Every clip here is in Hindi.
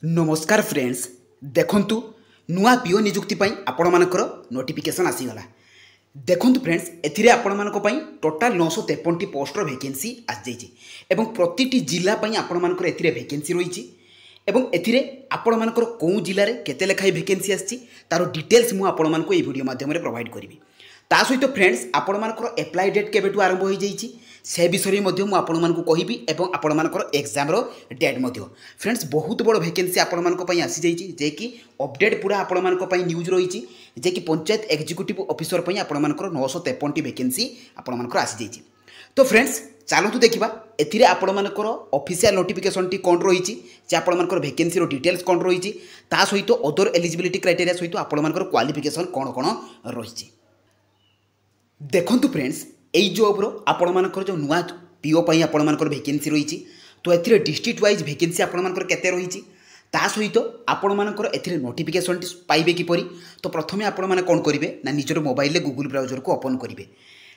नमस्कार फ्रेंड्स देखंतु नुआ पीओ नियुक्ति पाई आपण मानकर नोटिफिकेशन आसीगला। देखंतु फ्रेंड्स एथिरे आपण मानको पाई टोटाल 953 पोस्टर वैकेंसी आसी जाइछि एवं प्रतिटी जिला पाई आपण मानकर एथिरे वैकेंसी रहिछि एवं एथिरे आपण मानकर कोउ जिल्ला रे केते लेखाई वैकेंसी आछि तारो डिटेल्स मु आपण मानको ए वीडियो माध्यम रे प्रोवाइड करबी। ता सहित फ्रेंड्स आपण मानकर एप्लाई डेट केबेटु आरंभ हो जाइछि से विषय में मुझे आपण मानकु कहिबी एवं आपण मानकर एग्जाम रो डेट मध्य। फ्रेंड्स बहुत बड़ वैकेंसी आपण मानक पई आसी जाइछि जे कि अपडेट पूरा आपण मानक पई न्यूज रहिछि जे कि पंचायत एग्जीक्यूटिव ऑफिसर पई आपण मानकर 953 वैकेंसी आपण मानकर आसी जाइछि। तो फ्रेंड्स चलतु देखा एथिरे आपण मानकर ऑफिशियल नोटिफिकेशन टी कोन रहिछि जे आपण मानकर वैकेंसी रो डिटेल्स कोन रहिछि ता सहित अदर एलिजिबिलिटी क्राइटेरिया सहित आपण मानकर क्वालिफिकेशन कोन कोन रहिछि। देखंतु फ्रेंड्स एई जॉब रो आपण मानकर जो नुआ पीओ पई आपण मानकर वैकेंसी रहिछि तो एथिरे डिस्ट्रिक्ट वाइज वैकेंसी आपण मानकर केते रहिछि ता सहित आपण मानकर एथिरे नोटिफिकेशन पाइबे किपरि। तो प्रथमे आपण माने कोन करिवे ना निजर मोबाइल ले गूगल ब्राउजर को ओपन करिवे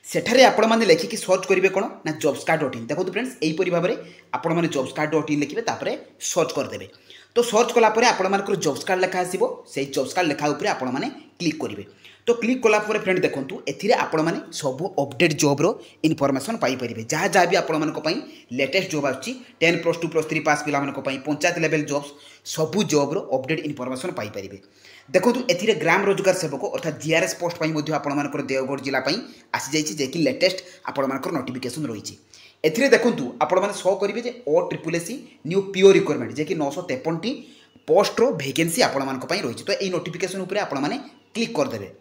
सेठारे आपण माने लेखिकी सर्च करिवे कोन ना jobscard.in। देखो फ्रेंड्स एई परि भाबरे आपण माने jobscard.in लिखिबे तापरे सर्च कर देबे। तो सर्च कला परे आपण मानकर जॉब्स कार्ड लेखा आसीबो सेई जॉब्स कार्ड लेखा ऊपर आपण माने क्लिक करिवे। तो क्लिक कला परे फ्रेंड देखंतु एथिरे आपण माने सब अपडेट जॉब रो इनफॉरमेशन पाई परिबे जहा जहा भी आपण मानको पई लेटेस्ट जॉब आछि 10+2+3 पास पिला मानको पई पंचायत लेवल जॉब्स सब जॉब रो अपडेट इनफॉरमेशन पाई परिबे। देखंतु एथिरे ग्राम रोजगार सेवक अर्थात जीआरएस पोस्ट पई मध्ये आपण मानकर देवगढ़ जिला पई आसी जाइछि जे कि लेटेस्ट आपण मानकर नोटिफिकेशन रहिछि। एथिरे देखंतु आपण माने शो करिवे जे OSSC न्यू पीओ रिक्वायरमेंट जे कि 953 पोस्ट रो वैकेंसी आपण मानको पई रहिछि। तो एई नोटिफिकेशन ऊपर आपण माने क्लिक कर देबे।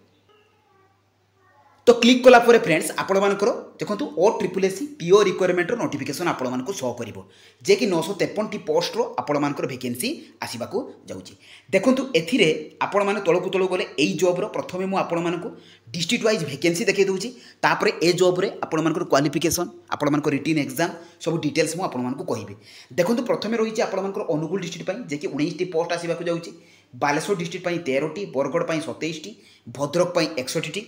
तो क्लिक कला परे फ्रेंड्स आपण मानकर देखंतु OSSC पीओ रिक्वायरमेंट रो नोटिफिकेशन आपण मानको शो करिवो जे कि 953 पोस्ट रो आपण मानकर वैकेंसी आसीबाकू जाउची। देखंतु एथिरे आपण माने तळकु तळ गले एई जॉब रो प्रथमे मु आपण मानको डिस्ट्रिक्ट वाइज वैकेंसी देखै दउची तापरे ए जॉब रे आपण मानकर क्वालिफिकेशन आपण मानकर रिटन एग्जाम सब डिटेल्स मु आपण मानको कहिबे। देखंतु प्रथमे रहिची आपण मानकर अनुगुल डिस्ट्रिक्ट पई जे कि 19 टी पोस्ट आसीबाकू जाउची, बालेश्वर डिस्ट्रिक्ट पई 13 टी, बरगढ़ पई 27 टी, भद्रक पई 61 टी।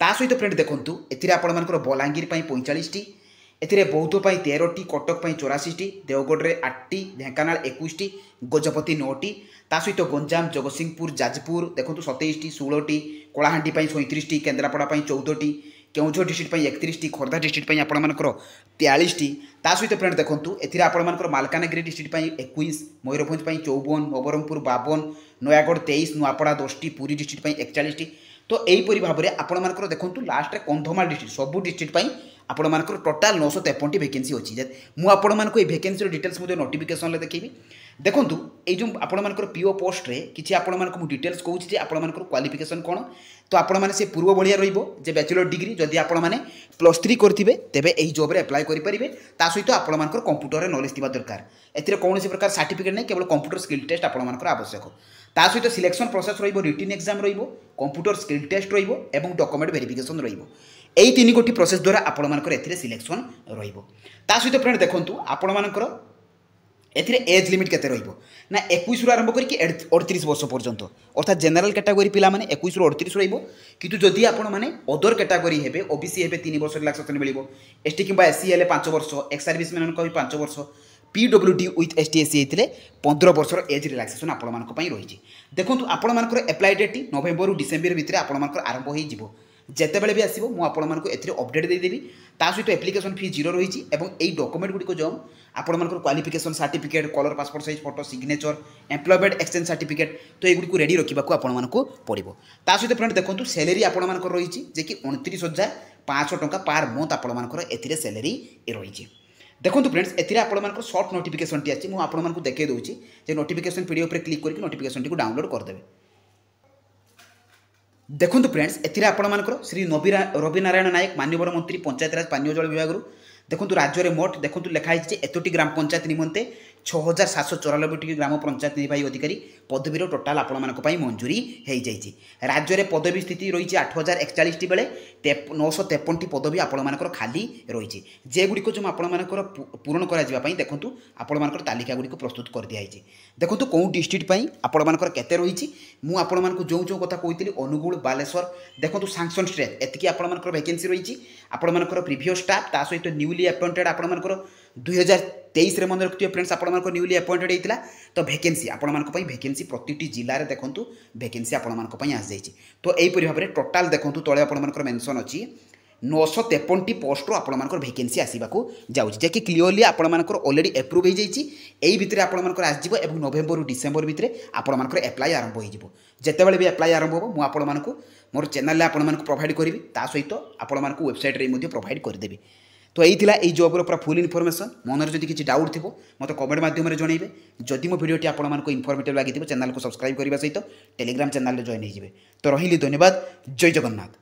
ता सहित फ्रेंड देखंतु एथिरे आपण मानकर बलांगीर पई 45 टी, एथिरे बौद्ध पई 13 टी, कटक पई 84 टी, देवगढ़ रे 8 T, Dhenkanal 21 T, Gajapati 9 T, ता सहित गंजाम जगतसिंहपुर जाजपुर देखंतु 27 टी, 16 टी, कोलाहांडी पई 37 टी, केन्द्रापड़ा पई 14 टी, केउझर डिस्ट्रिक्ट पई 31 टी, खोर्धा डिस्ट्रिक्ट पई आपण मानकर 43 टी। ता सहित फ्रेंड देखंतु एथिरे आपण मानकर मालकानगिरी डिस्ट्रिक्ट पई 21, मयूरभंज पई 54, नवरंगपुर 52, नयागढ़ 23, नुआपड़ा 10 टी, पुरी डिस्ट्रिक्ट पई 41 टी। तो यहीपरि भाव में आपण मानकर देखंतु लास्ट रे कंधमाल डिस्ट्रिक्ट सब डिस्ट्रिक्ट पई आपण मानकर टोटाल 953 वैकेंसी अछि। मु आपण मानको ए वैकेंसी रो डिटेल्स मुझे नोटिफिकेशन ले देखिबी। देखंतु ए जो आपण मानकर पीओ पोस्ट रे किछि आपण मानको मु डिटेल्स कहूछि जे आपण मानकर क्वालिफिकेशन कोन। तो आपण माने से पूर्व बढ़िया रहिबो जे बैचलर डिग्री जदि आपण माने +3 करथिबे तेबे एही जॉब रे अप्लाई करि परिबे। ता सहित आपण मानकर कंप्यूटर रे नॉलेज थिबा दरकार। एथिरे कोनोसी प्रकार सर्टिफिकेट नै केवल कंप्यूटर स्किल टेस्ट आपण मानकर आवश्यक। ता सहित सिलेक्शन प्रोसेस रहिबो, रिटन एग्जाम रहिबो, कंप्यूटर स्किल टेस्ट रहिबो एवं डॉक्यूमेंट वेरिफिकेशन रहिबो। एही तीन गोटी प्रोसेस द्वारा आपण मानकर एथिरे सिलेक्शन रहिबो। ता सहित फ्रेंड देखंतु आपण मानकर एथिरे एज लिमिट केते रहिबो ना 21 रु आरंभ करी 38 वर्ष पर्यंत अर्थात जनरल कैटेगरी पिला माने 21 रु 38 रहिबो। किंतु जदि आपण माने अदर कैटेगरी हेबे ओबीसी हेबे 3 वर्ष रिलैक्सेशन मिलिबो, एसटी किबा एससी हेले 5 वर्ष, एक्स सर्विस मैन को 5 वर्ष, पीडब्ल्यूडी विथ एसटीएससी हेतिले 15 वर्षर एज रिलैक्सेशन आपण मानको पई रहिछि। देखंतु आपण मानकर अप्लाई डेट नवेम्बर रु डिसेंबर भितरे आपण मानकर आरंभ होई जिवो। जेते बेले भी आसीबो मु आपण मानको एथिरे अपडेट दे देबी। ता सहित एप्लिकेशन फी 0 रहिछि एवं एई डॉक्यूमेंट गुडी को जो आपण मानकर qualification certificate, colour passport size photo, signature, employment exchange certificate तो एगुडी को रेडी रखिबा को आपण मानको पड़िबो। ता सहित फ्रेंड देखंतु सैलरी आपण मानकर रहिछि जे कि 29,500 टंका पर मंथ आपण मानकर एथिरे सैलरी रहिछि। देखंतु फ्रेंड्स एथिरे आपण मानकर शॉर्ट नोटिफिकेशन टी अछि मु आपण मानको देखे दोछि जे नोटिफिकेशन पीडीएफ रे क्लिक करके नोटिफिकेशन टी को डाउनलोड कर देबे। देखंतु फ्रेंड्स एथिरे आपण मानकर श्री रवि नारायण नायक माननीय मंत्री पंचायत राज पानीय जल विभाग देखंतु राज्य में मोट देखंतु लिखाई एतोटी ग्राम पंचायत निमंते 6,794 ग्राम पंचायत निर्वाही अधिकारी पदवी टोटाल आपण मानक पई मंजूरी हो जाइए। राज्य में पदवी स्थिति रही 8,041 टी बेले 953 पदवी आपण मानकर खाली रही जेगुड़िक जो आपण मानकर पूरण कर देखंतु आपण मानकर तालिका गुड़ी प्रस्तुत कर दिखाई। देखंतु कौ डिस्ट्रिक्ट पई आपण मानकर केते रही मु आपण मानक जो जो कथा कही अनुगुल, बालेश्वर देखंतु सैंक्शन स्ट्रेच एतिकी आपण मानकर वैकेंसी रही। आपण मानकर प्रीवियस स्टाफ ता सहित न्यूली अपॉइंटेड आपण मानकर 2023 मन रखिए फ्रेंड्स आपण न्यूली अपॉइंटेड होता तो भैकेंसी आपण भैकेंसी प्रति जिले में देखूँ भैकेंसी आपण आसी जाइए। तो यहीपरि भाव में टोटाल देखूँ तले आपर मेंशन अच्छी 953 पोस्टर आपर भैकेंसी आसवाक जाऊँगी जैकि क्लीयरली आपर ऑलरेडी एप्रूव हो जाइए। यही भितर आपर आसो और नवेम्बर रु डिसेम्बर भितर आपर एप्लाय आरंभ हो जितेबाला भी एप्लाय आरंभ हो मुझे मोर चैनल आपको प्रोवाइड करी सहित आपण वेबसाइट प्रोवाइड करदेवी। तो यही जॉब पूरा फुल इनफॉरमेशन मनर जब किसी डाउट थी मत कमेंट माध्यम जनइबे। जदि मो वीडियोटी आपको इनफॉर्मेटिव लगी चैनल को सब्सक्राइब करने सहित टेलीग्राम चैनल जॉइन हो। तो रही धन्यवाद। जय जगन्नाथ।